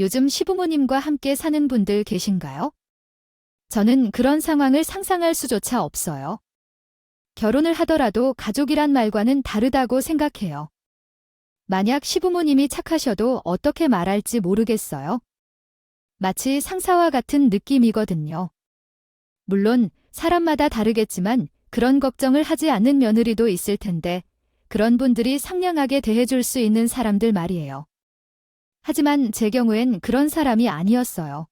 요즘 시부모님과 함께 사는 분들 계신가요? 저는 그런 상황을 상상할 수조차 없어요. 결혼을 하더라도 가족이란 말과는 다르다고 생각해요. 만약 시부모님이 착하셔도 어떻게 말할지 모르겠어요. 마치 상사와 같은 느낌이거든요. 물론 사람마다 다르겠지만 그런 걱정을 하지 않는 며느리도 있을 텐데 그런 분들이 상냥하게 대해줄 수 있는 사람들 말이에요. 하지만 제 경우엔 그런 사람이 아니었어요.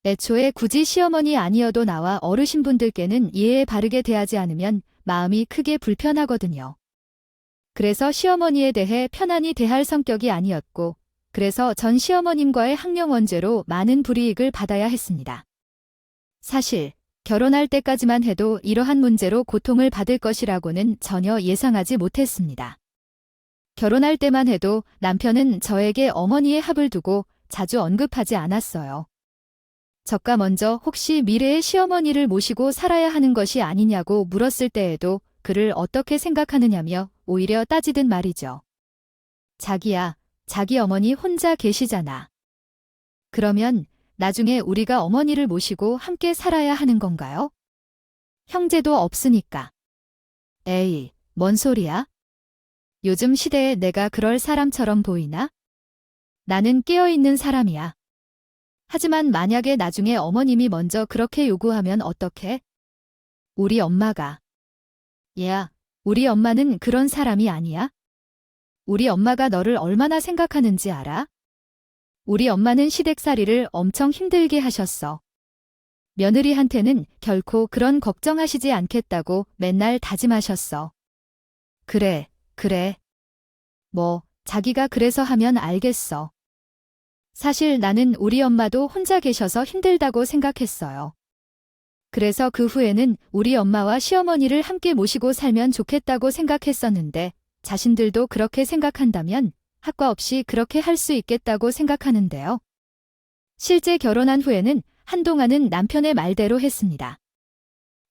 애초에 굳이 시어머니 아니어도 나와 어르신분들께는 예에 바르게 대하지 않으면 마음이 크게 불편하거든요. 그래서 시어머니에 대해 편안히 대할 성격이 아니었고, 그래서 전 시어머님과의 학령원죄로 많은 불이익을 받아야 했습니다. 사실 결혼할 때까지만 해도 이러한 문제로 고통을 받을 것이라고는 전혀 예상하지 못했습니다. 결혼할 때만 해도 남편은 저에게 어머니의 합을 두고 자주 언급하지 않았어요. 저가 먼저 혹시 미래의 시어머니를 모시고 살아야 하는 것이 아니냐고 물었을 때에도 그를 어떻게 생각하느냐며 오히려 따지듯 말이죠. 자기야, 자기 어머니 혼자 계시잖아. 그러면 나중에 우리가 어머니를 모시고 함께 살아야 하는 건가요? 형제도 없으니까. 에이, 뭔 소리야? 요즘 시대에 내가 그럴 사람처럼 보이나? 나는 깨어있는 사람이야. 하지만 만약에 나중에 어머님이 먼저 그렇게 요구하면 어떡해? 우리 엄마가. 얘야, 우리 엄마는 그런 사람이 아니야? 우리 엄마가 너를 얼마나 생각하는지 알아? 우리 엄마는 시댁살이를 엄청 힘들게 하셨어. 며느리한테는 결코 그런 걱정하시지 않겠다고 맨날 다짐하셨어. 그래. 뭐, 자기가 그래서 하면 알겠어. 사실 나는 우리 엄마도 혼자 계셔서 힘들다고 생각했어요. 그래서 그 후에는 우리 엄마와 시어머니를 함께 모시고 살면 좋겠다고 생각했었는데, 자신들도 그렇게 생각한다면 학과 없이 그렇게 할 수 있겠다고 생각하는데요. 실제 결혼한 후에는 한동안은 남편의 말대로 했습니다.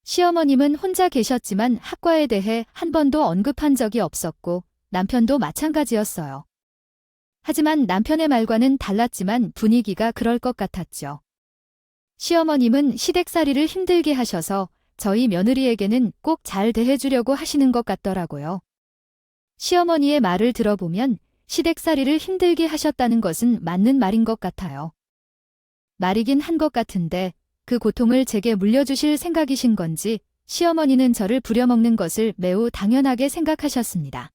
시어머님은 혼자 계셨지만 학과에 대해 한 번도 언급한 적이 없었고 남편도 마찬가지였어요. 하지만 남편의 말과는 달랐지만 분위기가 그럴 것 같았죠. 시어머님은 시댁살이를 힘들게 하셔서 저희 며느리에게는 꼭 잘 대해주려고 하시는 것 같더라고요. 시어머니의 말을 들어보면 시댁살이를 힘들게 하셨다는 것은 맞는 말인 것 같아요. 말이긴 한 것 같은데 그 고통을 제게 물려주실 생각이신 건지 시어머니는 저를 부려먹는 것을 매우 당연하게 생각하셨습니다.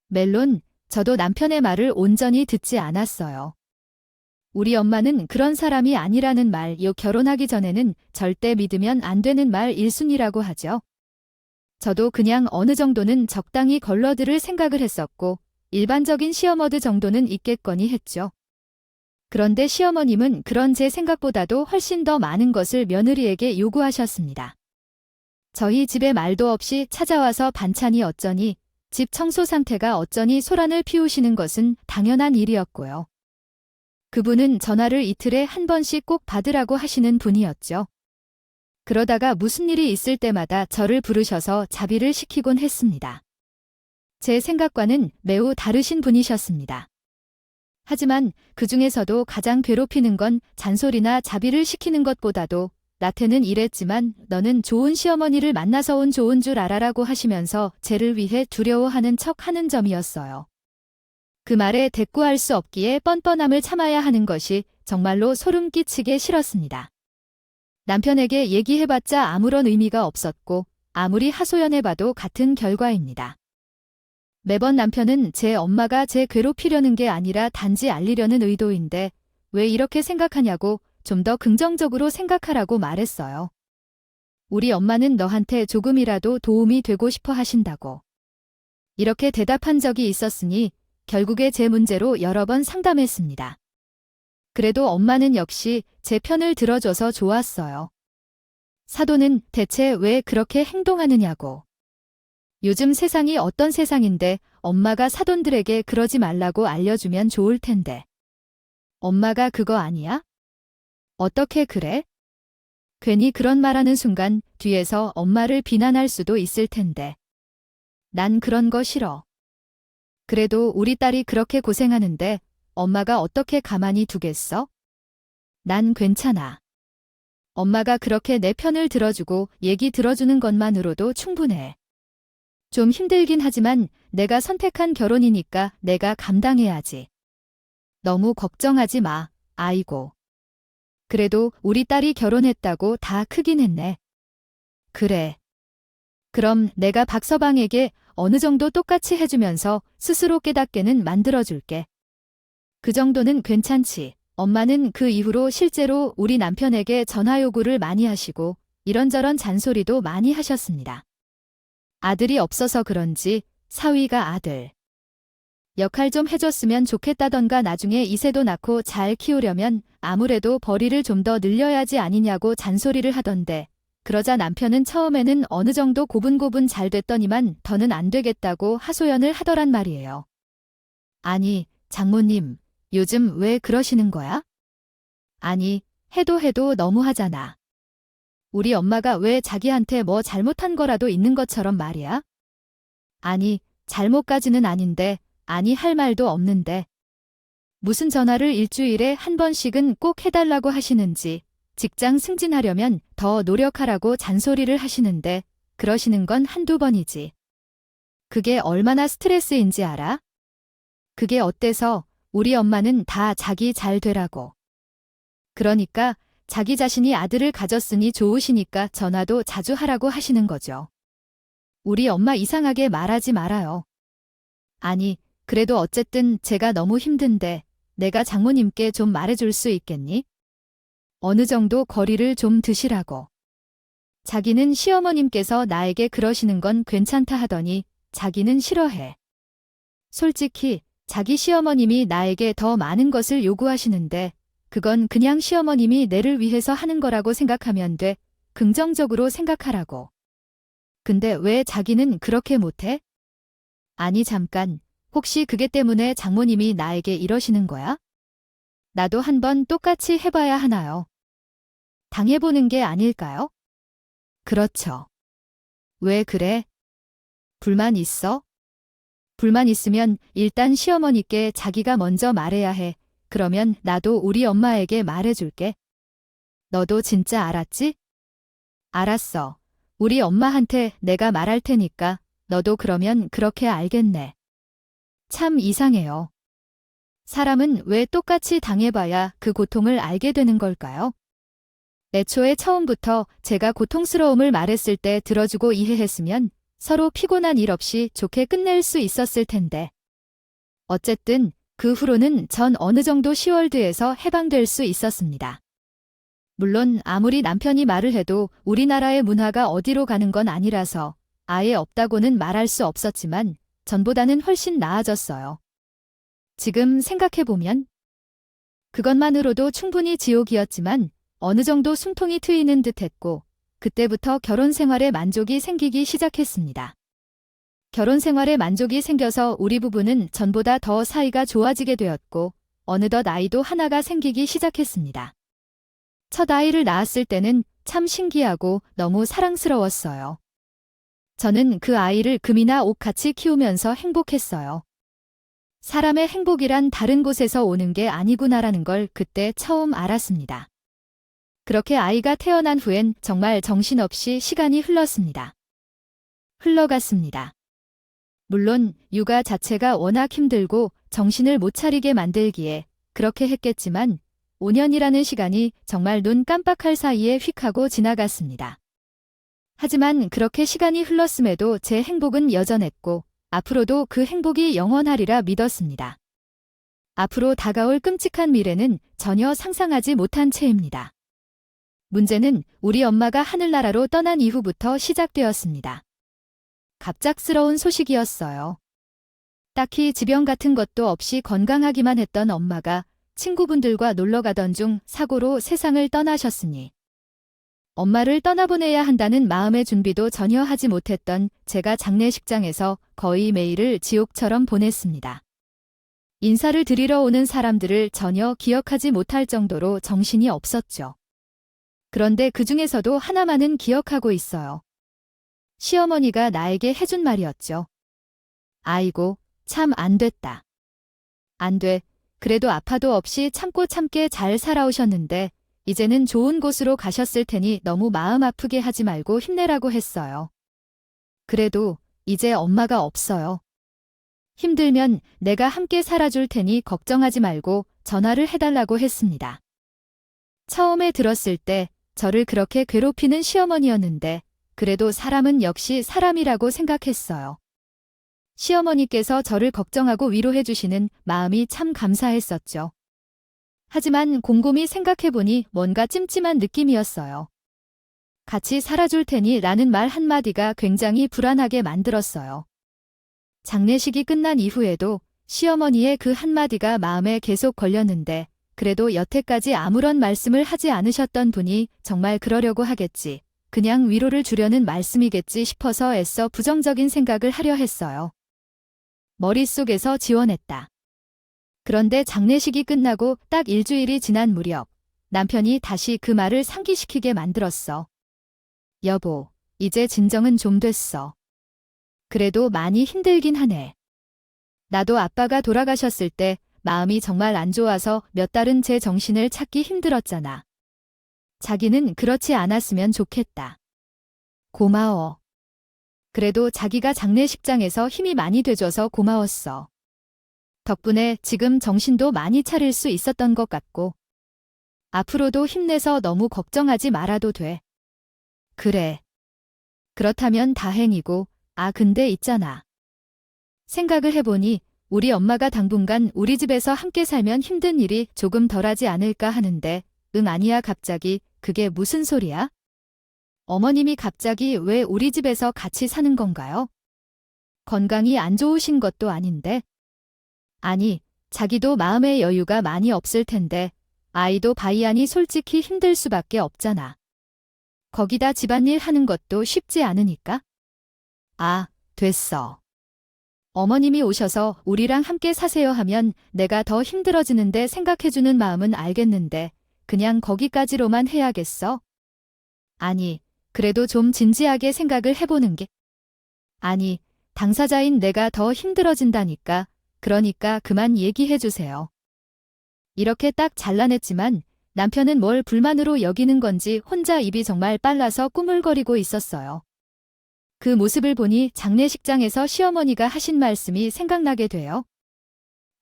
멜론, 저도 남편의 말을 온전히 듣지 않았어요. 우리 엄마는 그런 사람이 아니라는 말요 결혼하기 전에는 절대 믿으면 안 되는 말 1순위라고 하죠. 저도 그냥 어느 정도는 적당히 걸러들을 생각을 했었고 일반적인 시어머드 정도는 있겠거니 했죠. 그런데 시어머님은 그런 제 생각보다도 훨씬 더 많은 것을 며느리에게 요구하셨습니다. 저희 집에 말도 없이 찾아와서 반찬이 어쩌니, 집 청소 상태가 어쩌니 소란을 피우시는 것은 당연한 일이었고요. 그분은 전화를 이틀에 한 번씩 꼭 받으라고 하시는 분이었죠. 그러다가 무슨 일이 있을 때마다 저를 부르셔서 자비를 시키곤 했습니다. 제 생각과는 매우 다르신 분이셨습니다. 하지만 그 중에서도 가장 괴롭히는 건 잔소리나 자비를 시키는 것보다도 나태는 이랬지만 너는 좋은 시어머니를 만나서 온 좋은 줄 알아라고 하시면서 쟤를 위해 두려워하는 척 하는 점이었어요. 그 말에 대꾸할 수 없기에 뻔뻔함을 참아야 하는 것이 정말로 소름 끼치게 싫었습니다. 남편에게 얘기해봤자 아무런 의미가 없었고 아무리 하소연해봐도 같은 결과입니다. 매번 남편은 제 엄마가 제 괴롭히려는 게 아니라 단지 알리려는 의도인데 왜 이렇게 생각하냐고 좀 더 긍정적으로 생각하라고 말했어요. 우리 엄마는 너한테 조금이라도 도움이 되고 싶어 하신다고. 이렇게 대답한 적이 있었으니 결국에 제 문제로 여러 번 상담했습니다. 그래도 엄마는 역시 제 편을 들어줘서 좋았어요. 사돈은 대체 왜 그렇게 행동하느냐고. 요즘 세상이 어떤 세상인데 엄마가 사돈들에게 그러지 말라고 알려주면 좋을 텐데. 엄마가 그거 아니야? 어떻게 그래? 괜히 그런 말하는 순간 뒤에서 엄마를 비난할 수도 있을 텐데. 난 그런 거 싫어. 그래도 우리 딸이 그렇게 고생하는데 엄마가 어떻게 가만히 두겠어? 난 괜찮아. 엄마가 그렇게 내 편을 들어주고 얘기 들어주는 것만으로도 충분해. 좀 힘들긴 하지만 내가 선택한 결혼이니까 내가 감당해야지. 너무 걱정하지 마. 아이고. 그래도 우리 딸이 결혼했다고 다 크긴 했네. 그래. 그럼 내가 박서방에게 어느 정도 똑같이 해주면서 스스로 깨닫게는 만들어줄게. 그 정도는 괜찮지. 엄마는 그 이후로 실제로 우리 남편에게 전화 요구를 많이 하시고 이런저런 잔소리도 많이 하셨습니다. 아들이 없어서 그런지 사위가 아들 역할 좀 해줬으면 좋겠다던가 나중에 이세도 낳고 잘 키우려면 아무래도 벌이를 좀 더 늘려야지 아니냐고 잔소리를 하던데 그러자 남편은 처음에는 어느 정도 고분고분 잘 됐더니만 더는 안 되겠다고 하소연을 하더란 말이에요. 아니, 장모님, 요즘 왜 그러시는 거야? 아니, 해도 너무하잖아. 우리 엄마가 왜 자기한테 뭐 잘못한 거라도 있는 것처럼 말이야? 아니, 잘못까지는 아닌데, 아니 할 말도 없는데. 무슨 전화를 일주일에 한 번씩은 꼭 해달라고 하시는지, 직장 승진하려면 더 노력하라고 잔소리를 하시는데, 그러시는 건 한두 번이지. 그게 얼마나 스트레스인지 알아? 그게 어때서 우리 엄마는 다 자기 잘 되라고. 그러니까 자기 자신이 아들을 가졌으니 좋으시니까 전화도 자주 하라고 하시는 거죠. 우리 엄마 이상하게 말하지 말아요. 아니, 그래도 어쨌든 제가 너무 힘든데 내가 장모님께 좀 말해줄 수 있겠니? 어느 정도 거리를 좀 두시라고. 자기는 시어머님께서 나에게 그러시는 건 괜찮다 하더니 자기는 싫어해. 솔직히 자기 시어머님이 나에게 더 많은 것을 요구하시는데 그건 그냥 시어머님이 내를 위해서 하는 거라고 생각하면 돼. 긍정적으로 생각하라고. 근데 왜 자기는 그렇게 못해? 아니 잠깐, 혹시 그게 때문에 장모님이 나에게 이러시는 거야? 나도 한번 똑같이 해봐야 하나요? 당해보는 게 아닐까요? 그렇죠. 왜 그래? 불만 있어? 불만 있으면 일단 시어머니께 자기가 먼저 말해야 해. 그러면 나도 우리 엄마에게 말해줄게. 너도 진짜 알았지? 알았어. 우리 엄마한테 내가 말할 테니까 너도 그러면 그렇게 알겠네. 참 이상해요. 사람은 왜 똑같이 당해봐야 그 고통을 알게 되는 걸까요? 애초에 처음부터 제가 고통스러움을 말했을 때 들어주고 이해했으면 서로 피곤한 일 없이 좋게 끝낼 수 있었을 텐데. 어쨌든 그 후로는 전 어느 정도 시월드에서 해방될 수 있었습니다. 물론 아무리 남편이 말을 해도 우리나라의 문화가 어디로 가는 건 아니라서 아예 없다고는 말할 수 없었지만 전보다는 훨씬 나아졌어요. 지금 생각해보면 그것만으로도 충분히 지옥이었지만 어느 정도 숨통이 트이는 듯했고 그때부터 결혼 생활에 만족이 생기기 시작했습니다. 결혼 생활에 만족이 생겨서 우리 부부는 전보다 더 사이가 좋아지게 되었고 어느덧 아이도 하나가 생기기 시작했습니다. 첫 아이를 낳았을 때는 참 신기하고 너무 사랑스러웠어요. 저는 그 아이를 금이나 옥같이 키우면서 행복했어요. 사람의 행복이란 다른 곳에서 오는 게 아니구나라는 걸 그때 처음 알았습니다. 그렇게 아이가 태어난 후엔 정말 정신없이 시간이 흘렀습니다. 흘러갔습니다. 물론 육아 자체가 워낙 힘들고 정신을 못 차리게 만들기에 그렇게 했겠지만 5년이라는 시간이 정말 눈 깜빡할 사이에 휙 하고 지나갔습니다. 하지만 그렇게 시간이 흘렀음에도 제 행복은 여전했고 앞으로도 그 행복이 영원하리라 믿었습니다. 앞으로 다가올 끔찍한 미래는 전혀 상상하지 못한 채입니다. 문제는 우리 엄마가 하늘나라로 떠난 이후부터 시작되었습니다. 갑작스러운 소식이었어요. 딱히 지병 같은 것도 없이 건강하기만 했던 엄마가 친구분들과 놀러 가던 중 사고로 세상을 떠나셨으니 엄마를 떠나보내야 한다는 마음의 준비도 전혀 하지 못했던 제가 장례식장에서 거의 매일을 지옥처럼 보냈습니다. 인사를 드리러 오는 사람들을 전혀 기억하지 못할 정도로 정신이 없었죠. 그런데 그 중에서도 하나만은 기억하고 있어요. 시어머니가 나에게 해준 말이었죠. 아이고, 참 안 됐다. 안 돼. 그래도 아파도 없이 참고 참게 잘 살아오셨는데 이제는 좋은 곳으로 가셨을 테니 너무 마음 아프게 하지 말고 힘내라고 했어요. 그래도 이제 엄마가 없어요. 힘들면 내가 함께 살아줄 테니 걱정하지 말고 전화를 해달라고 했습니다. 처음에 들었을 때 저를 그렇게 괴롭히는 시어머니였는데 그래도 사람은 역시 사람이라고 생각했어요. 시어머니께서 저를 걱정하고 위로해 주시는 마음이 참 감사했었죠. 하지만 곰곰이 생각해보니 뭔가 찜찜한 느낌이었어요. 같이 살아줄 테니 라는 말 한마디가 굉장히 불안하게 만들었어요. 장례식이 끝난 이후에도 시어머니의 그 한마디가 마음에 계속 걸렸는데 그래도 여태까지 아무런 말씀을 하지 않으셨던 분이 정말 그러려고 하겠지, 그냥 위로를 주려는 말씀이겠지 싶어서 애써 부정적인 생각을 하려 했어요. 머릿속에서 지원했다. 그런데 장례식이 끝나고 딱 일주일이 지난 무렵 남편이 다시 그 말을 상기시키게 만들었어. 여보, 이제 진정은 좀 됐어. 그래도 많이 힘들긴 하네. 나도 아빠가 돌아가셨을 때 마음이 정말 안 좋아서 몇 달은 제 정신을 찾기 힘들었잖아. 자기는 그렇지 않았으면 좋겠다. 고마워. 그래도 자기가 장례식장에서 힘이 많이 돼줘서 고마웠어. 덕분에 지금 정신도 많이 차릴 수 있었던 것 같고 앞으로도 힘내서 너무 걱정하지 말아도 돼. 그래. 그렇다면 다행이고, 근데 있잖아. 생각을 해보니 우리 엄마가 당분간 우리 집에서 함께 살면 힘든 일이 조금 덜하지 않을까 하는데, 아니야 갑자기 그게 무슨 소리야? 어머님이 갑자기 왜 우리 집에서 같이 사는 건가요? 건강이 안 좋으신 것도 아닌데. 아니, 자기도 마음의 여유가 많이 없을 텐데 아이도 바이하니 솔직히 힘들 수밖에 없잖아. 거기다 집안일 하는 것도 쉽지 않으니까. 됐어. 어머님이 오셔서 우리랑 함께 사세요 하면 내가 더 힘들어지는데 생각해주는 마음은 알겠는데 그냥 거기까지로만 해야겠어? 아니, 그래도 좀 진지하게 생각을 해보는 게. 아니, 당사자인 내가 더 힘들어진다니까. 그러니까 그만 얘기해주세요. 이렇게 딱 잘라냈지만 남편은 뭘 불만으로 여기는 건지 혼자 입이 정말 빨라서 꾸물거리고 있었어요. 그 모습을 보니 장례식장에서 시어머니가 하신 말씀이 생각나게 돼요.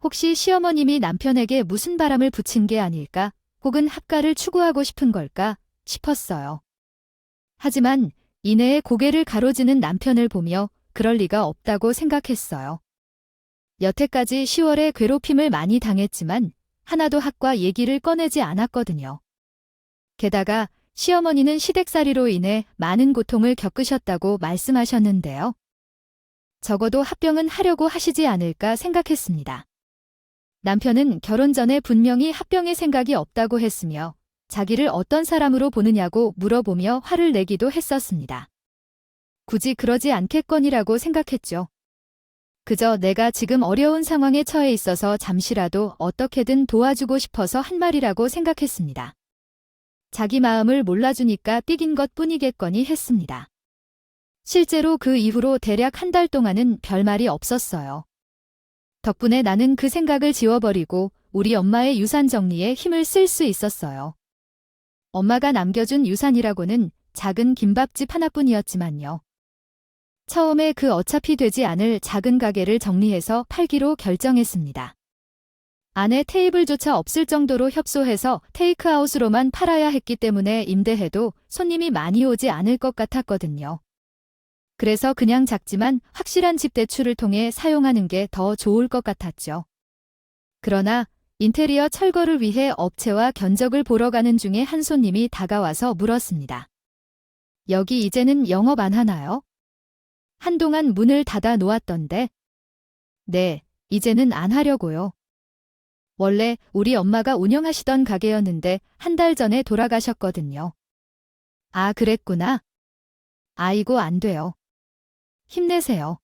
혹시 시어머님이 남편에게 무슨 바람을 붙인 게 아닐까, 혹은 합가를 추구하고 싶은 걸까 싶었어요. 하지만 이내에 고개를 가로지는 남편을 보며 그럴 리가 없다고 생각했어요. 여태까지 10월에 괴롭힘을 많이 당했지만 하나도 학과 얘기를 꺼내지 않았거든요. 게다가 시어머니는 시댁살이로 인해 많은 고통을 겪으셨다고 말씀하셨는데요. 적어도 합병은 하려고 하시지 않을까 생각했습니다. 남편은 결혼 전에 분명히 합병의 생각이 없다고 했으며 자기를 어떤 사람으로 보느냐고 물어보며 화를 내기도 했었습니다. 굳이 그러지 않겠거니라고 생각했죠. 그저 내가 지금 어려운 상황에 처해 있어서 잠시라도 어떻게든 도와주고 싶어서 한 말이라고 생각했습니다. 자기 마음을 몰라주니까 삐긴 것 뿐이겠거니 했습니다. 실제로 그 이후로 대략 한 달 동안은 별말이 없었어요. 덕분에 나는 그 생각을 지워버리고 우리 엄마의 유산 정리에 힘을 쓸 수 있었어요. 엄마가 남겨준 유산이라고는 작은 김밥집 하나뿐이었지만요. 처음에 그 어차피 되지 않을 작은 가게를 정리해서 팔기로 결정했습니다. 안에 테이블조차 없을 정도로 협소해서 테이크아웃으로만 팔아야 했기 때문에 임대해도 손님이 많이 오지 않을 것 같았거든요. 그래서 그냥 작지만 확실한 집 대출을 통해 사용하는 게 더 좋을 것 같았죠. 그러나 인테리어 철거를 위해 업체와 견적을 보러 가는 중에 한 손님이 다가와서 물었습니다. 여기 이제는 영업 안 하나요? 한동안 문을 닫아 놓았던데. 네, 이제는 안 하려고요. 원래 우리 엄마가 운영하시던 가게였는데 한 달 전에 돌아가셨거든요. 그랬구나. 아이고 안 돼요. 힘내세요.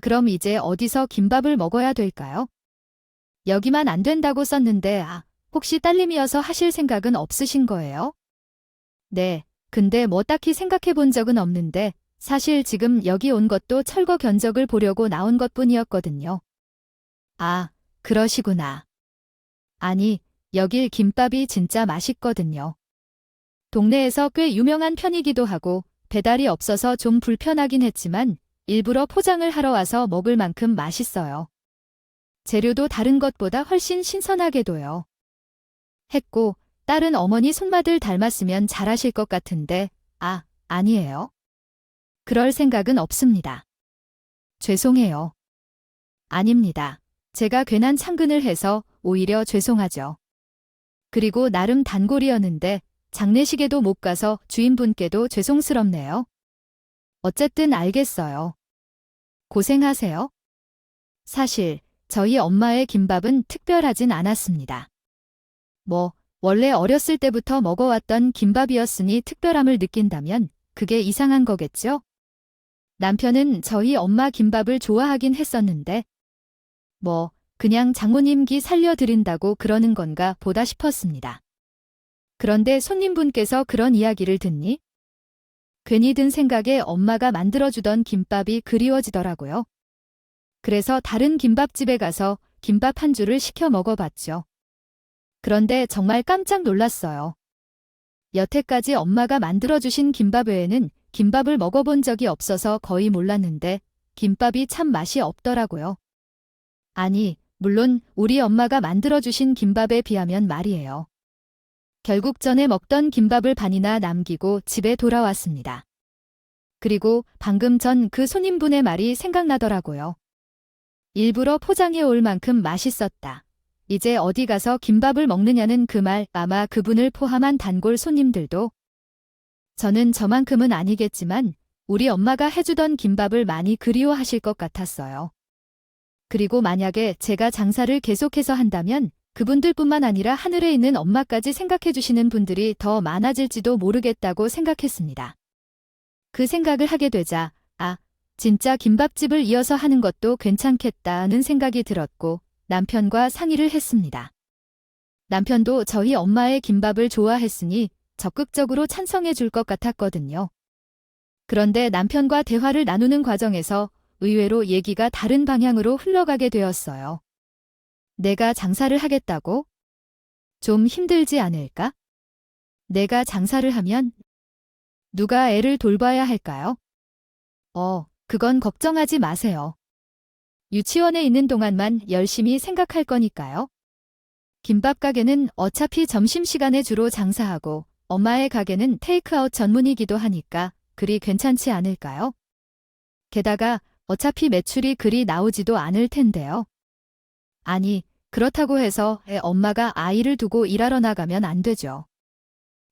그럼 이제 어디서 김밥을 먹어야 될까요? 여기만 안 된다고 썼는데 혹시 딸님이어서 하실 생각은 없으신 거예요? 네, 근데 뭐 딱히 생각해 본 적은 없는데 사실 지금 여기 온 것도 철거 견적을 보려고 나온 것뿐이었거든요. 그러시구나. 아니, 여길 김밥이 진짜 맛있거든요. 동네에서 꽤 유명한 편이기도 하고 배달이 없어서 좀 불편하긴 했지만 일부러 포장을 하러 와서 먹을 만큼 맛있어요. 재료도 다른 것보다 훨씬 신선하게도요. 했고, 딸은 어머니 손맛을 닮았으면 잘하실 것 같은데, 아니에요. 그럴 생각은 없습니다. 죄송해요. 아닙니다. 제가 괜한 참근을 해서 오히려 죄송하죠. 그리고 나름 단골이었는데 장례식에도 못 가서 주인분께도 죄송스럽네요. 어쨌든 알겠어요. 고생하세요. 사실 저희 엄마의 김밥은 특별하진 않았습니다. 원래 어렸을 때부터 먹어왔던 김밥이었으니 특별함을 느낀다면 그게 이상한 거겠죠? 남편은 저희 엄마 김밥을 좋아하긴 했었는데 그냥 장모님 기 살려드린다고 그러는 건가 보다 싶었습니다. 그런데 손님분께서 그런 이야기를 듣니? 괜히 든 생각에 엄마가 만들어주던 김밥이 그리워지더라고요. 그래서 다른 김밥집에 가서 김밥 한 줄을 시켜 먹어봤죠. 그런데 정말 깜짝 놀랐어요. 여태까지 엄마가 만들어주신 김밥 외에는 김밥을 먹어본 적이 없어서 거의 몰랐는데 김밥이 참 맛이 없더라고요. 아니, 물론 우리 엄마가 만들어주신 김밥에 비하면 말이에요. 결국 전에 먹던 김밥을 반이나 남기고 집에 돌아왔습니다. 그리고 방금 전 그 손님분의 말이 생각나더라고요. 일부러 포장해 올 만큼 맛있었다. 이제 어디 가서 김밥을 먹느냐는 그 말 아마 그분을 포함한 단골 손님들도 저는 저만큼은 아니겠지만 우리 엄마가 해주던 김밥을 많이 그리워하실 것 같았어요. 그리고 만약에 제가 장사를 계속해서 한다면 그분들뿐만 아니라 하늘에 있는 엄마까지 생각해 주시는 분들이 더 많아질지도 모르겠다고 생각했습니다. 그 생각을 하게 되자 진짜 김밥집을 이어서 하는 것도 괜찮겠다는 생각이 들었고 남편과 상의를 했습니다. 남편도 저희 엄마의 김밥을 좋아했으니 적극적으로 찬성해 줄 것 같았거든요. 그런데 남편과 대화를 나누는 과정에서 의외로 얘기가 다른 방향으로 흘러가게 되었어요. 내가 장사를 하겠다고? 좀 힘들지 않을까? 내가 장사를 하면 누가 애를 돌봐야 할까요? 그건 걱정하지 마세요. 유치원에 있는 동안만 열심히 생각할 거니까요. 김밥 가게는 어차피 점심시간에 주로 장사하고 엄마의 가게는 테이크아웃 전문이기도 하니까 그리 괜찮지 않을까요? 게다가 어차피 매출이 그리 나오지도 않을 텐데요. 아니, 그렇다고 해서 엄마가 아이를 두고 일하러 나가면 안 되죠.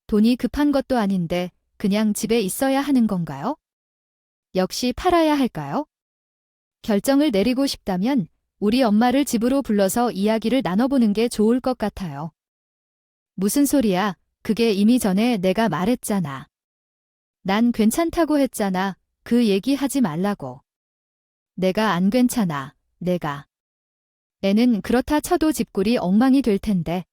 돈이 급한 것도 아닌데 그냥 집에 있어야 하는 건가요? 역시 팔아야 할까요? 결정을 내리고 싶다면 우리 엄마를 집으로 불러서 이야기를 나눠보는 게 좋을 것 같아요. 무슨 소리야? 그게 이미 전에 내가 말했잖아. 난 괜찮다고 했잖아. 그 얘기 하지 말라고. 내가 안 괜찮아. 내가. 애는 그렇다 쳐도 집꿀이 엉망이 될 텐데.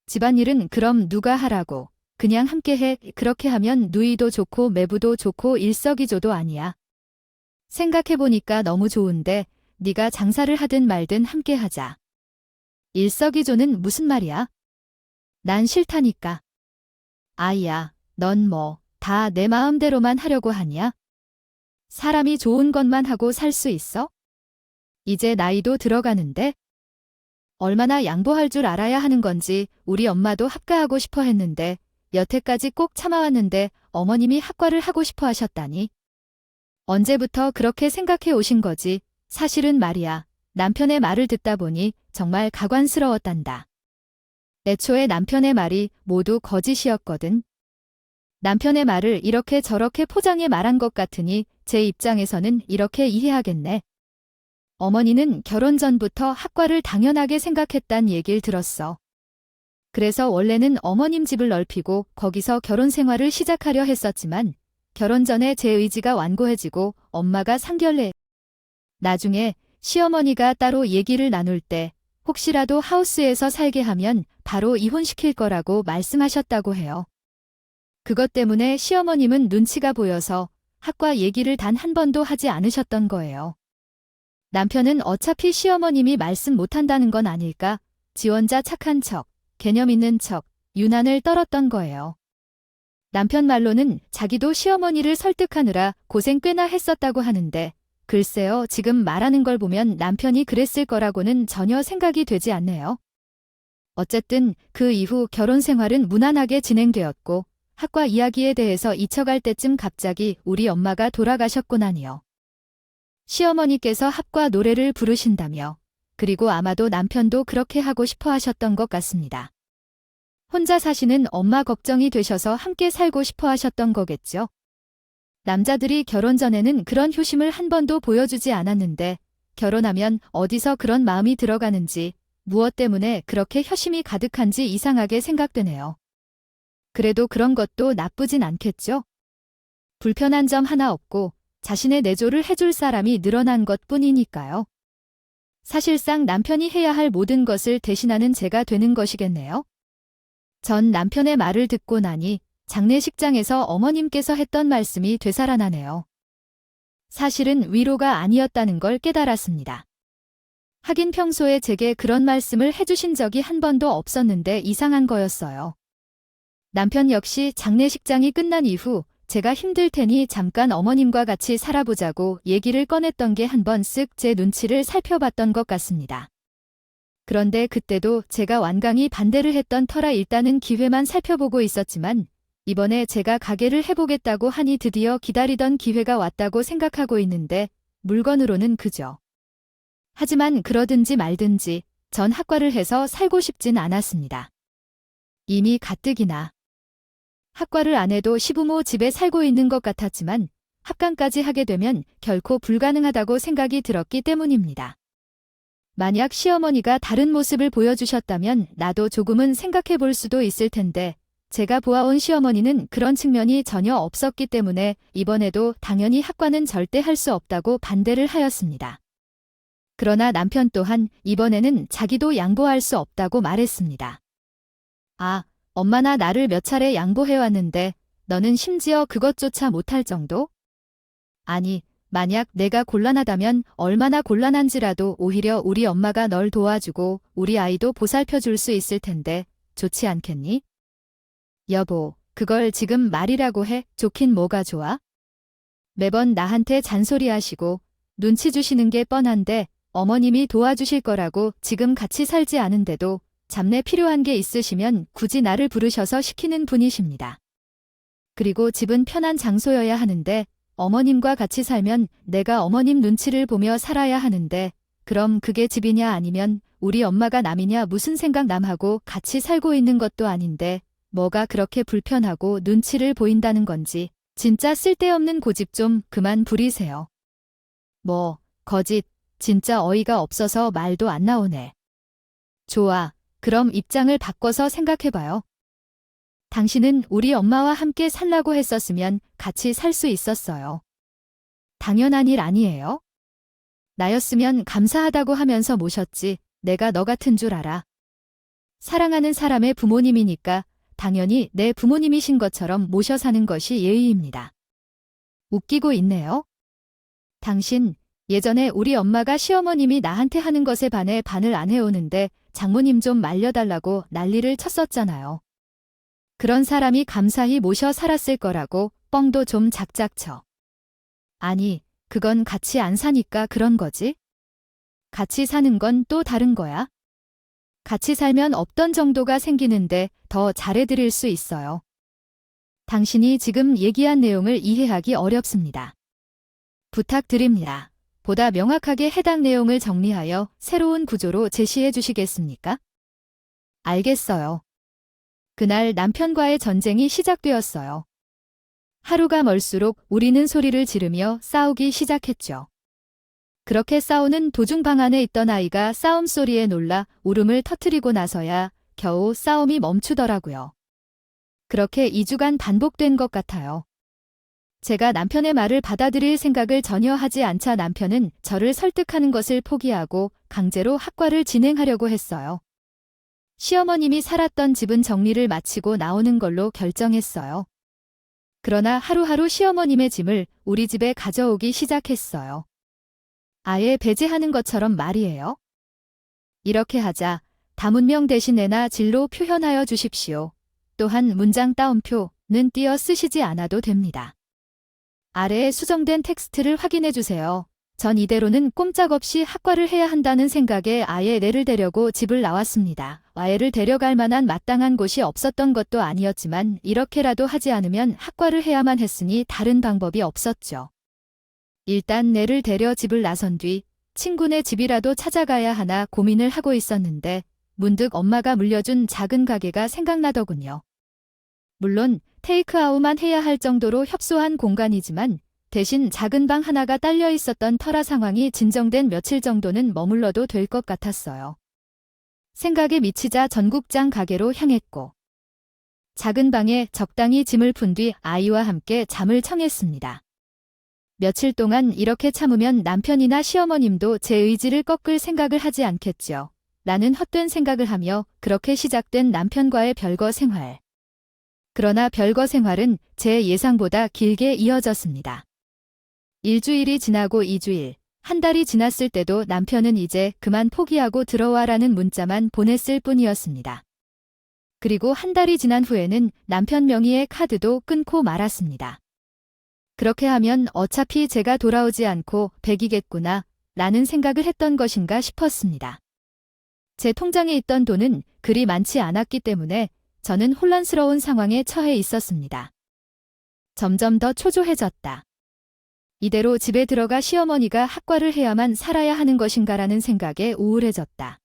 집안일은 그럼 누가 하라고. 그냥 함께 해. 그렇게 하면 누이도 좋고 매부도 좋고 일석이조도 아니야. 생각해보니까 너무 좋은데 네가 장사를 하든 말든 함께 하자. 일석이조는 무슨 말이야? 난 싫다니까. 아이야, 넌 다 내 마음대로만 하려고 하냐? 사람이 좋은 것만 하고 살 수 있어? 이제 나이도 들어가는데? 얼마나 양보할 줄 알아야 하는 건지 우리 엄마도 합가하고 싶어 했는데 여태까지 꼭 참아왔는데 어머님이 학과를 하고 싶어 하셨다니. 언제부터 그렇게 생각해 오신 거지? 사실은 말이야. 남편의 말을 듣다 보니 정말 가관스러웠단다. 애초에 남편의 말이 모두 거짓이었거든. 남편의 말을 이렇게 저렇게 포장해 말한 것 같으니 제 입장에서는 이렇게 이해하겠네. 어머니는 결혼 전부터 학과를 당연하게 생각했단 얘길 들었어. 그래서 원래는 어머님 집을 넓히고 거기서 결혼 생활을 시작하려 했었지만 결혼 전에 제 의지가 완고해지고 엄마가 상결례. 나중에 시어머니가 따로 얘기를 나눌 때 혹시라도 하우스에서 살게 하면 바로 이혼시킬 거라고 말씀하셨다고 해요. 그것 때문에 시어머님은 눈치가 보여서 학과 얘기를 단 한 번도 하지 않으셨던 거예요. 남편은 어차피 시어머님이 말씀 못한다는 건 아닐까 지원자 착한 척, 개념 있는 척, 유난을 떨었던 거예요. 남편 말로는 자기도 시어머니를 설득하느라 고생 꽤나 했었다고 하는데 글쎄요, 지금 말하는 걸 보면 남편이 그랬을 거라고는 전혀 생각이 되지 않네요. 어쨌든 그 이후 결혼 생활은 무난하게 진행되었고 학과 이야기에 대해서 잊혀갈 때쯤 갑자기 우리 엄마가 돌아가셨고 나니요. 시어머니께서 합과 노래를 부르신다며 그리고 아마도 남편도 그렇게 하고 싶어 하셨던 것 같습니다. 혼자 사시는 엄마 걱정이 되셔서 함께 살고 싶어 하셨던 거겠죠. 남자들이 결혼 전에는 그런 효심을 한 번도 보여주지 않았는데 결혼하면 어디서 그런 마음이 들어가는지 무엇 때문에 그렇게 효심이 가득한지 이상하게 생각되네요. 그래도 그런 것도 나쁘진 않겠죠? 불편한 점 하나 없고 자신의 내조를 해줄 사람이 늘어난 것 뿐이니까요. 사실상 남편이 해야 할 모든 것을 대신하는 제가 되는 것이겠네요. 전 남편의 말을 듣고 나니 장례식장에서 어머님께서 했던 말씀이 되살아나네요. 사실은 위로가 아니었다는 걸 깨달았습니다. 하긴 평소에 제게 그런 말씀을 해주신 적이 한 번도 없었는데 이상한 거였어요. 남편 역시 장례식장이 끝난 이후 제가 힘들 테니 잠깐 어머님과 같이 살아보자고 얘기를 꺼냈던 게 한 번 쓱 제 눈치를 살펴봤던 것 같습니다. 그런데 그때도 제가 완강히 반대를 했던 터라 일단은 기회만 살펴보고 있었지만 이번에 제가 가게를 해보겠다고 하니 드디어 기다리던 기회가 왔다고 생각하고 있는데 물건으로는 그죠. 하지만 그러든지 말든지 전 학과를 해서 살고 싶진 않았습니다. 이미 가뜩이나 학과를 안 해도 시부모 집에 살고 있는 것 같았지만 합강까지 하게 되면 결코 불가능하다고 생각이 들었기 때문입니다. 만약 시어머니가 다른 모습을 보여주셨다면 나도 조금은 생각해 볼 수도 있을 텐데 제가 보아온 시어머니는 그런 측면이 전혀 없었기 때문에 이번에도 당연히 학과는 절대 할 수 없다고 반대를 하였습니다. 그러나 남편 또한 이번에는 자기도 양보할 수 없다고 말했습니다. 아, 엄마나 나를 몇 차례 양보해왔는데 너는 심지어 그것조차 못할 정도? 아니, 만약 내가 곤란하다면 얼마나 곤란한지라도 오히려 우리 엄마가 널 도와주고 우리 아이도 보살펴줄 수 있을 텐데 좋지 않겠니? 여보, 그걸 지금 말이라고 해 좋긴 뭐가 좋아? 매번 나한테 잔소리하시고 눈치 주시는 게 뻔한데 어머님이 도와주실 거라고 지금 같이 살지 않은데도 잡내 필요한 게 있으시면 굳이 나를 부르셔서 시키는 분이십니다. 그리고 집은 편한 장소여야 하는데 어머님과 같이 살면 내가 어머님 눈치를 보며 살아야 하는데 그럼 그게 집이냐 아니면 우리 엄마가 남이냐 무슨 생각 남하고 같이 살고 있는 것도 아닌데 뭐가 그렇게 불편하고 눈치를 보인다는 건지 진짜 쓸데없는 고집 좀 그만 부리세요. 뭐, 거짓, 진짜 어이가 없어서 말도 안 나오네. 좋아, 그럼 입장을 바꿔서 생각해봐요. 당신은 우리 엄마와 함께 살라고 했었으면 같이 살 수 있었어요. 당연한 일 아니에요? 나였으면 감사하다고 하면서 모셨지 내가 너 같은 줄 알아. 사랑하는 사람의 부모님이니까 당연히 내 부모님이신 것처럼 모셔 사는 것이 예의입니다. 웃기고 있네요. 당신, 예전에 우리 엄마가 시어머님이 나한테 하는 것에 반해 반을 안 해오는데 장모님 좀 말려달라고 난리를 쳤었잖아요. 그런 사람이 감사히 모셔 살았을 거라고 뻥도 좀 작작 쳐. 아니, 그건 같이 안 사니까 그런 거지? 같이 사는 건 또 다른 거야. 같이 살면 없던 정도가 생기는데 더 잘해드릴 수 있어요. 당신이 지금 얘기한 내용을 이해하기 어렵습니다. 부탁드립니다. 보다 명확하게 해당 내용을 정리하여 새로운 구조로 제시해 주시겠습니까? 알겠어요. 그날 남편과의 전쟁이 시작되었어요. 하루가 멀수록 우리는 소리를 지르며 싸우기 시작했죠. 그렇게 싸우는 도중 방 안에 있던 아이가 싸움 소리에 놀라 울음을 터뜨리고 나서야 겨우 싸움이 멈추더라고요. 그렇게 2주간 반복된 것 같아요. 제가 남편의 말을 받아들일 생각을 전혀 하지 않자 남편은 저를 설득하는 것을 포기하고 강제로 학과를 진행하려고 했어요. 시어머님이 살았던 집은 정리를 마치고 나오는 걸로 결정했어요. 그러나 하루하루 시어머님의 짐을 우리 집에 가져오기 시작했어요. 아예 배제하는 것처럼 말이에요. 이렇게 하자 다문명 대신 에나 질로 표현하여 주십시오. 또한 문장 따옴표는 띄어 쓰시지 않아도 됩니다. 아래에 수정된 텍스트를 확인해 주세요. 전 이대로는 꼼짝없이 학과를 해야 한다는 생각에 아예 애를 데려고 집을 나왔습니다. 애를 데려갈 만한 마땅한 곳이 없었던 것도 아니었지만 이렇게라도 하지 않으면 학과를 해야만 했으니 다른 방법이 없었죠. 일단 애를 데려 집을 나선 뒤 친구네 집이라도 찾아가야 하나 고민을 하고 있었는데 문득 엄마가 물려준 작은 가게가 생각나더군요. 물론 테이크아웃만 해야 할 정도로 협소한 공간이지만 대신 작은 방 하나가 딸려 있었던 터라 상황이 진정된 며칠 정도는 머물러도 될 것 같았어요. 생각에 미치자 전국장 가게로 향했고 작은 방에 적당히 짐을 푼 뒤 아이와 함께 잠을 청했습니다. 며칠 동안 이렇게 참으면 남편이나 시어머님도 제 의지를 꺾을 생각을 하지 않겠죠. 라는 헛된 생각을 하며 그렇게 시작된 남편과의 별거 생활. 그러나 별거 생활은 제 예상보다 길게 이어졌습니다. 일주일이 지나고 2주일, 한 달이 지났을 때도 남편은 이제 그만 포기하고 들어와라는 문자만 보냈을 뿐이었습니다. 그리고 한 달이 지난 후에는 남편 명의의 카드도 끊고 말았습니다. 그렇게 하면 어차피 제가 돌아오지 않고 백이겠구나 라는 생각을 했던 것인가 싶었습니다. 제 통장에 있던 돈은 그리 많지 않았기 때문에 저는 혼란스러운 상황에 처해 있었습니다. 점점 더 초조해졌다. 이대로 집에 들어가 시어머니가 학과를 해야만 살아야 하는 것인가라는 생각에 우울해졌다.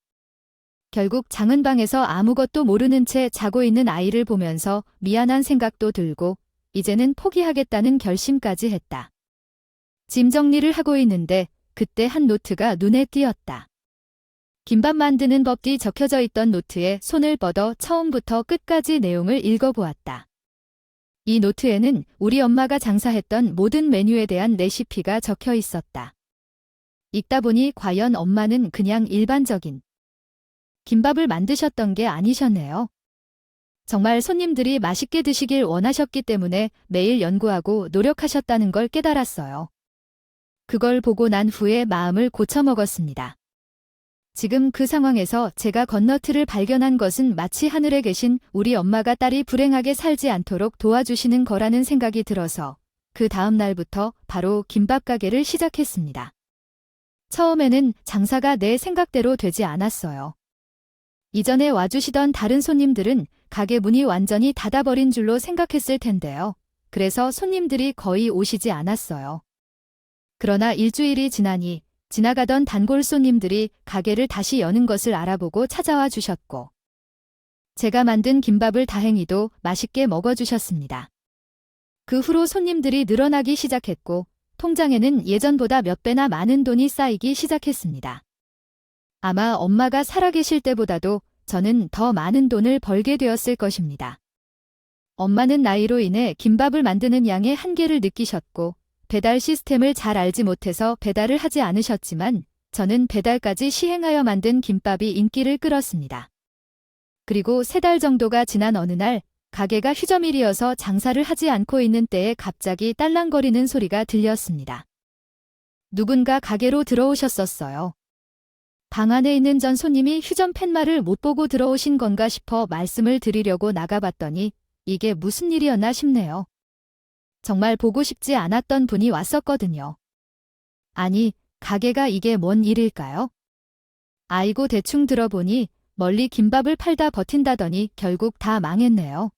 결국 작은 방에서 아무것도 모르는 채 자고 있는 아이를 보면서 미안한 생각도 들고 이제는 포기하겠다는 결심까지 했다. 짐 정리를 하고 있는데 그때 한 노트가 눈에 띄었다. 김밥 만드는 법이 적혀져 있던 노트에 손을 뻗어 처음부터 끝까지 내용을 읽어보았다. 이 노트에는 우리 엄마가 장사했던 모든 메뉴에 대한 레시피가 적혀 있었다. 읽다 보니 과연 엄마는 그냥 일반적인 김밥을 만드셨던 게 아니셨네요. 정말 손님들이 맛있게 드시길 원하셨기 때문에 매일 연구하고 노력하셨다는 걸 깨달았어요. 그걸 보고 난 후에 마음을 고쳐먹었습니다. 지금 그 상황에서 제가 건너트를 발견한 것은 마치 하늘에 계신 우리 엄마가 딸이 불행하게 살지 않도록 도와주시는 거라는 생각이 들어서 그 다음 날부터 바로 김밥 가게를 시작했습니다. 처음에는 장사가 내 생각대로 되지 않았어요. 이전에 와주시던 다른 손님들은 가게 문이 완전히 닫아버린 줄로 생각했을 텐데요. 그래서 손님들이 거의 오시지 않았어요. 그러나 일주일이 지나니 지나가던 단골 손님들이 가게를 다시 여는 것을 알아보고 찾아와 주셨고 제가 만든 김밥을 다행히도 맛있게 먹어주셨습니다. 그 후로 손님들이 늘어나기 시작했고 통장에는 예전보다 몇 배나 많은 돈이 쌓이기 시작했습니다. 아마 엄마가 살아계실 때보다도 저는 더 많은 돈을 벌게 되었을 것입니다. 엄마는 나이로 인해 김밥을 만드는 양의 한계를 느끼셨고 배달 시스템을 잘 알지 못해서 배달을 하지 않으셨지만 저는 배달까지 시행하여 만든 김밥이 인기를 끌었습니다. 그리고 3달 정도가 지난 어느 날 가게가 휴점일이어서 장사를 하지 않고 있는 때에 갑자기 딸랑거리는 소리가 들렸습니다. 누군가 가게로 들어오셨었어요. 방 안에 있는 전 손님이 휴점 팻말을 못 보고 들어오신 건가 싶어 말씀을 드리려고 나가봤더니 이게 무슨 일이었나 싶네요. 정말 보고 싶지 않았던 분이 왔었거든요. 아니, 가게가 이게 뭔 일일까요? 아이고 대충 들어보니 멀리 김밥을 팔다 버틴다더니 결국 다 망했네요.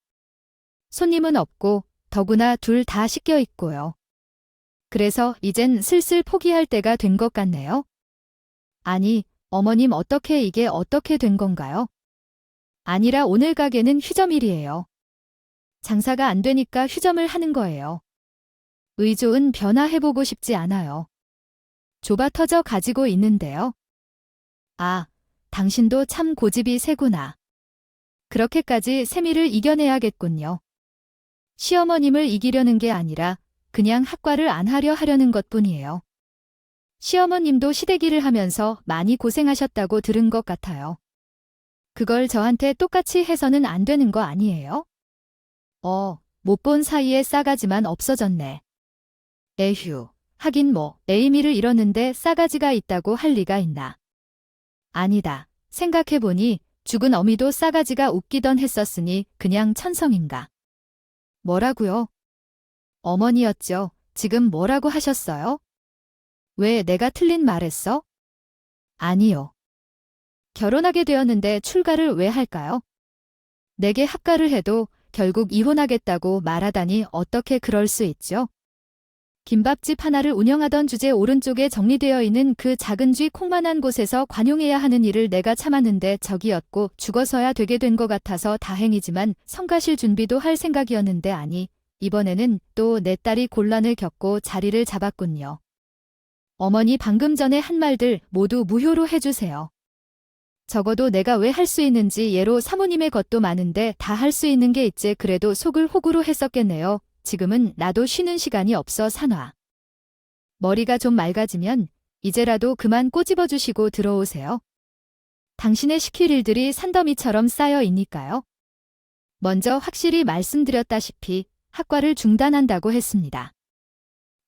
손님은 없고 더구나 둘 다 씻겨 있고요. 그래서 이젠 슬슬 포기할 때가 된 것 같네요. 아니, 어머님 이게 어떻게 된 건가요? 아니라 오늘 가게는 휴점일이에요. 장사가 안 되니까 휴점을 하는 거예요. 의조은 변화해보고 싶지 않아요. 좁아 터져 가지고 있는데요. 아, 당신도 참 고집이 세구나. 그렇게까지 세미를 이겨내야겠군요. 시어머님을 이기려는 게 아니라 그냥 학과를 안 하려는 것뿐이에요. 시어머님도 시댁일을 하면서 많이 고생하셨다고 들은 것 같아요. 그걸 저한테 똑같이 해서는 안 되는 거 아니에요? 못 본 사이에 싸가지만 없어졌네. 에휴, 하긴 에이미를 잃었는데 싸가지가 있다고 할 리가 있나. 아니다. 생각해보니 죽은 어미도 싸가지가 웃기던 했었으니 그냥 천성인가. 뭐라고요? 어머니였죠. 지금 뭐라고 하셨어요? 왜 내가 틀린 말했어? 아니요. 결혼하게 되었는데 출가를 왜 할까요? 내게 합가를 해도 결국 이혼하겠다고 말하다니 어떻게 그럴 수 있죠? 김밥집 하나를 운영하던 주제 오른쪽에 정리되어 있는 그 작은 쥐 콩만한 곳에서 관용해야 하는 일을 내가 참았는데 저기였고 죽어서야 되게 된 것 같아서 다행이지만 성가실 준비도 할 생각이었는데 아니, 이번에는 또 내 딸이 곤란을 겪고 자리를 잡았군요. 어머니 방금 전에 한 말들 모두 무효로 해주세요. 적어도 내가 왜 할 수 있는지 예로 사모님의 것도 많은데 다 할 수 있는 게 있지 그래도 속을 호구로 했었겠네요. 지금은 나도 쉬는 시간이 없어 산화. 머리가 좀 맑아지면 이제라도 그만 꼬집어 주시고 들어오세요. 당신의 시킬 일들이 산더미처럼 쌓여 있니까요. 먼저 확실히 말씀드렸다시피 학과를 중단한다고 했습니다.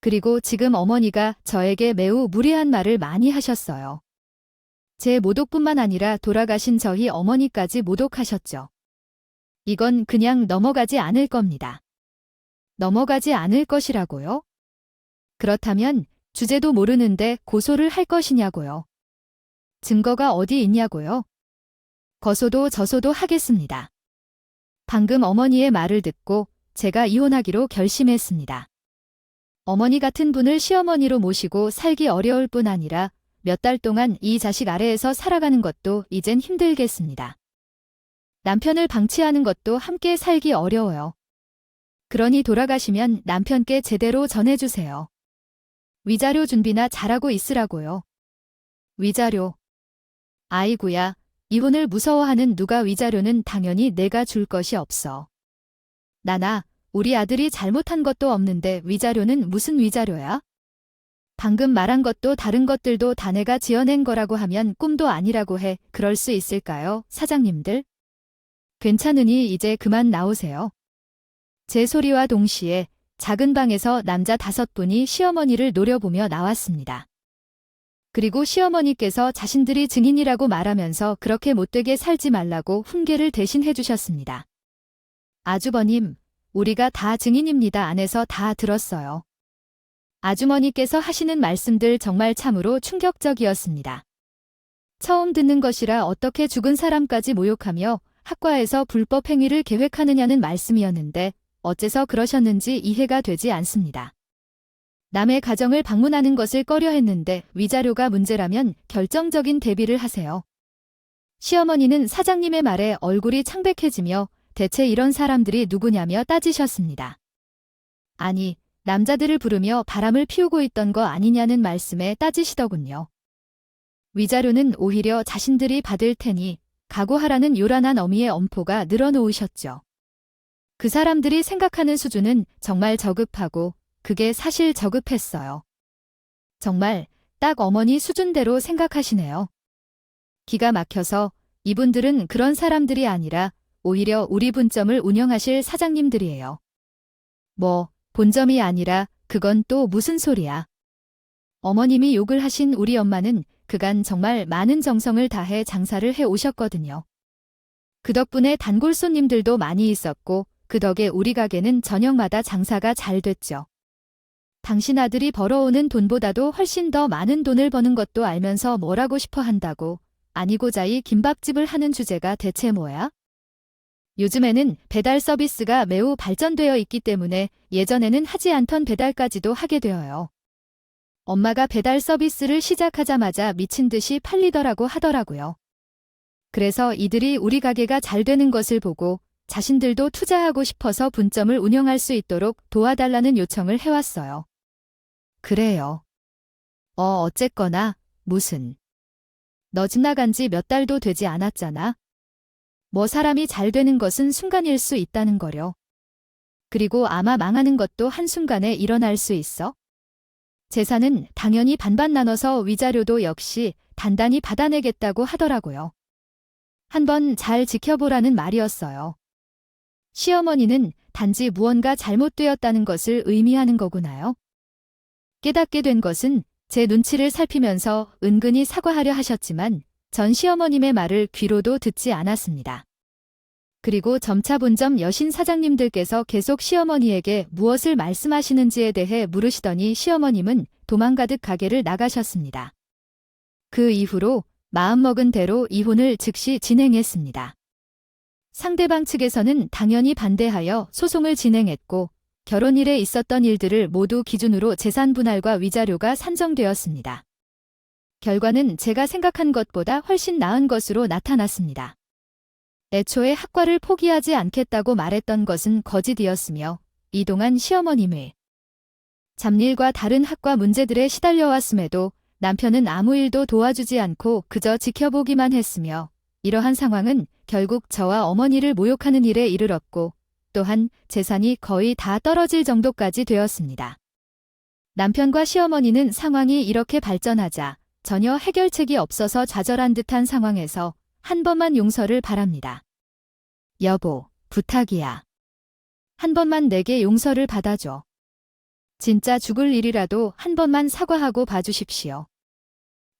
그리고 지금 어머니가 저에게 매우 무례한 말을 많이 하셨어요. 제 모독뿐만 아니라 돌아가신 저희 어머니까지 모독하셨죠. 이건 그냥 넘어가지 않을 겁니다. 넘어가지 않을 것이라고요? 그렇다면 주제도 모르는데 고소를 할 것이냐고요? 증거가 어디 있냐고요? 거소도 저소도 하겠습니다. 방금 어머니의 말을 듣고 제가 이혼하기로 결심했습니다. 어머니 같은 분을 시어머니로 모시고 살기 어려울 뿐 아니라 몇 달 동안 이 자식 아래에서 살아가는 것도 이젠 힘들겠습니다. 남편을 방치하는 것도 함께 살기 어려워요. 그러니 돌아가시면 남편께 제대로 전해주세요. 위자료 준비나 잘하고 있으라고요. 위자료. 아이고야, 이혼을 무서워하는 누가 위자료는 당연히 내가 줄 것이 없어. 나나, 우리 아들이 잘못한 것도 없는데 위자료는 무슨 위자료야? 방금 말한 것도 다른 것들도 다 내가 지어낸 거라고 하면 꿈도 아니라고 해. 그럴 수 있을까요, 사장님들? 괜찮으니 이제 그만 나오세요. 제 소리와 동시에 작은 방에서 남자 5분이 시어머니를 노려보며 나왔습니다. 그리고 시어머니께서 자신들이 증인이라고 말하면서 그렇게 못되게 살지 말라고 훈계를 대신 해주셨습니다. 아주버님, 우리가 다 증인입니다. 안에서 다 들었어요. 아주머니께서 하시는 말씀들 정말 참으로 충격적이었습니다. 처음 듣는 것이라 어떻게 죽은 사람까지 모욕하며 학과에서 불법 행위를 계획하느냐는 말씀이었는데 어째서 그러셨는지 이해가 되지 않습니다. 남의 가정을 방문하는 것을 꺼려했는데 위자료가 문제라면 결정적인 대비를 하세요. 시어머니는 사장님의 말에 얼굴이 창백해지며 대체 이런 사람들이 누구냐며 따지셨습니다. 아니, 남자들을 부르며 바람을 피우고 있던 거 아니냐는 말씀에 따지시더군요. 위자료는 오히려 자신들이 받을 테니 각오하라는 요란한 어미의 엄포가 늘어놓으셨죠. 그 사람들이 생각하는 수준은 정말 저급하고 그게 사실 저급했어요. 정말 딱 어머니 수준대로 생각하시네요. 기가 막혀서 이분들은 그런 사람들이 아니라 오히려 우리 분점을 운영하실 사장님들이에요. 뭐 본점이 아니라 그건 또 무슨 소리야. 어머님이 욕을 하신 우리 엄마는 그간 정말 많은 정성을 다해 장사를 해 오셨거든요. 그 덕분에 단골 손님들도 많이 있었고 그 덕에 우리 가게는 저녁마다 장사가 잘 됐죠. 당신 아들이 벌어오는 돈보다도 훨씬 더 많은 돈을 버는 것도 알면서 뭐라고 싶어 한다고. 아니고자이 김밥집을 하는 주제가 대체 뭐야? 요즘에는 배달 서비스가 매우 발전되어 있기 때문에 예전에는 하지 않던 배달까지도 하게 되어요. 엄마가 배달 서비스를 시작하자마자 미친 듯이 팔리더라고 하더라고요. 그래서 이들이 우리 가게가 잘 되는 것을 보고 자신들도 투자하고 싶어서 분점을 운영할 수 있도록 도와달라는 요청을 해왔어요. 그래요. 어쨌거나 무슨. 너 집 나간 지 몇 달도 되지 않았잖아. 뭐 사람이 잘 되는 것은 순간일 수 있다는 거려. 그리고 아마 망하는 것도 한순간에 일어날 수 있어. 재산은 당연히 반반 나눠서 위자료도 역시 단단히 받아내겠다고 하더라고요. 한번 잘 지켜보라는 말이었어요. 시어머니는 단지 무언가 잘못되었다는 것을 의미하는 거구나요. 깨닫게 된 것은 제 눈치를 살피면서 은근히 사과하려 하셨지만 전 시어머님의 말을 귀로도 듣지 않았습니다. 그리고 점차 본점 여신 사장님들께서 계속 시어머니에게 무엇을 말씀하시는지에 대해 물으시더니 시어머님은 도망가듯 가게를 나가셨습니다. 그 이후로 마음먹은 대로 이혼을 즉시 진행했습니다. 상대방 측에서는 당연히 반대하여 소송을 진행했고 결혼일에 있었던 일들을 모두 기준으로 재산 분할과 위자료가 산정되었습니다. 결과는 제가 생각한 것보다 훨씬 나은 것으로 나타났습니다. 애초에 학과를 포기하지 않겠다고 말했던 것은 거짓이었으며 이동한 시어머님의 잡일과 다른 학과 문제들에 시달려왔음에도 남편은 아무 일도 도와주지 않고 그저 지켜보기만 했으며 이러한 상황은 결국 저와 어머니를 모욕하는 일에 이르렀고 또한 재산이 거의 다 떨어질 정도까지 되었습니다. 남편과 시어머니는 상황이 이렇게 발전하자 전혀 해결책이 없어서 좌절한 듯한 상황에서 한 번만 용서를 바랍니다. 여보, 부탁이야. 한 번만 내게 용서를 받아줘. 진짜 죽을 일이라도 한 번만 사과하고 봐주십시오.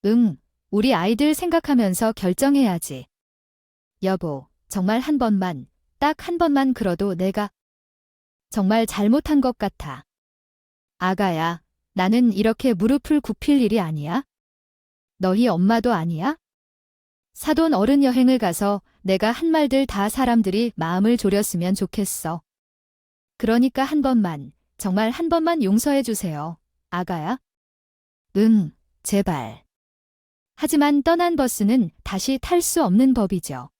응, 우리 아이들 생각하면서 결정해야지. 여보, 정말 한 번만, 딱 한 번만 그러도 내가 정말 잘못한 것 같아. 아가야, 나는 이렇게 무릎을 굽힐 일이 아니야? 너희 엄마도 아니야? 사돈 어른 여행을 가서 내가 한 말들 다 사람들이 마음을 졸였으면 좋겠어. 그러니까 한 번만, 정말 한 번만 용서해 주세요. 아가야? 응, 제발. 하지만 떠난 버스는 다시 탈 수 없는 법이죠.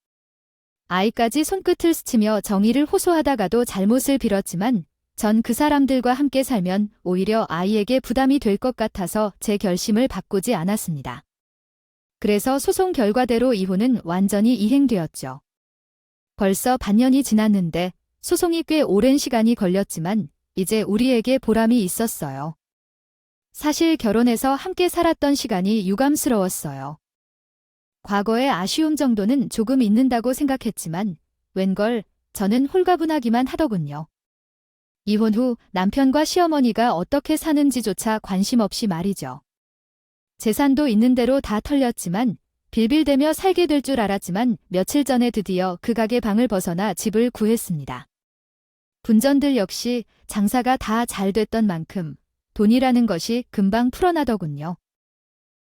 아이까지 손끝을 스치며 정의를 호소하다가도 잘못을 빌었지만 전 그 사람들과 함께 살면 오히려 아이에게 부담이 될 것 같아서 제 결심을 바꾸지 않았습니다. 그래서 소송 결과대로 이혼은 완전히 이행되었죠. 벌써 반년이 지났는데 소송이 꽤 오랜 시간이 걸렸지만 이제 우리에게 보람이 있었어요. 사실 결혼해서 함께 살았던 시간이 유감스러웠어요. 과거의 아쉬움 정도는 조금 있는다고 생각했지만 웬걸 저는 홀가분하기만 하더군요. 이혼 후 남편과 시어머니가 어떻게 사는지조차 관심 없이 말이죠. 재산도 있는 대로 다 털렸지만 빌빌대며 살게 될 줄 알았지만 며칠 전에 드디어 그 가게 방을 벗어나 집을 구했습니다. 분전들 역시 장사가 다 잘 됐던 만큼 돈이라는 것이 금방 풀어나더군요.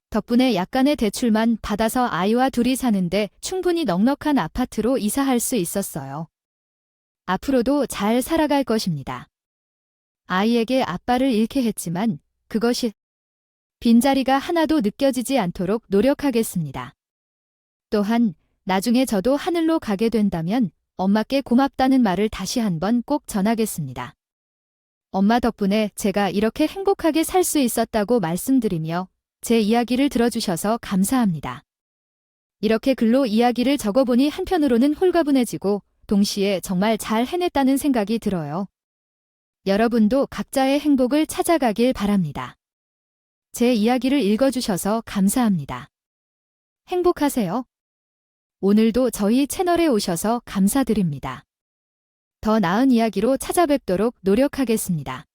덕분에 약간의 대출만 받아서 아이와 둘이 사는데 충분히 넉넉한 아파트로 이사할 수 있었어요. 앞으로도 잘 살아갈 것입니다. 아이에게 아빠를 잃게 했지만 그것이 빈자리가 하나도 느껴지지 않도록 노력하겠습니다. 또한 나중에 저도 하늘로 가게 된다면 엄마께 고맙다는 말을 다시 한번 꼭 전하겠습니다. 엄마 덕분에 제가 이렇게 행복하게 살 수 있었다고 말씀드리며 제 이야기를 들어주셔서 감사합니다. 이렇게 글로 이야기를 적어보니 한편으로는 홀가분해지고 동시에 정말 잘 해냈다는 생각이 들어요. 여러분도 각자의 행복을 찾아가길 바랍니다. 제 이야기를 읽어주셔서 감사합니다. 행복하세요. 오늘도 저희 채널에 오셔서 감사드립니다. 더 나은 이야기로 찾아뵙도록 노력하겠습니다.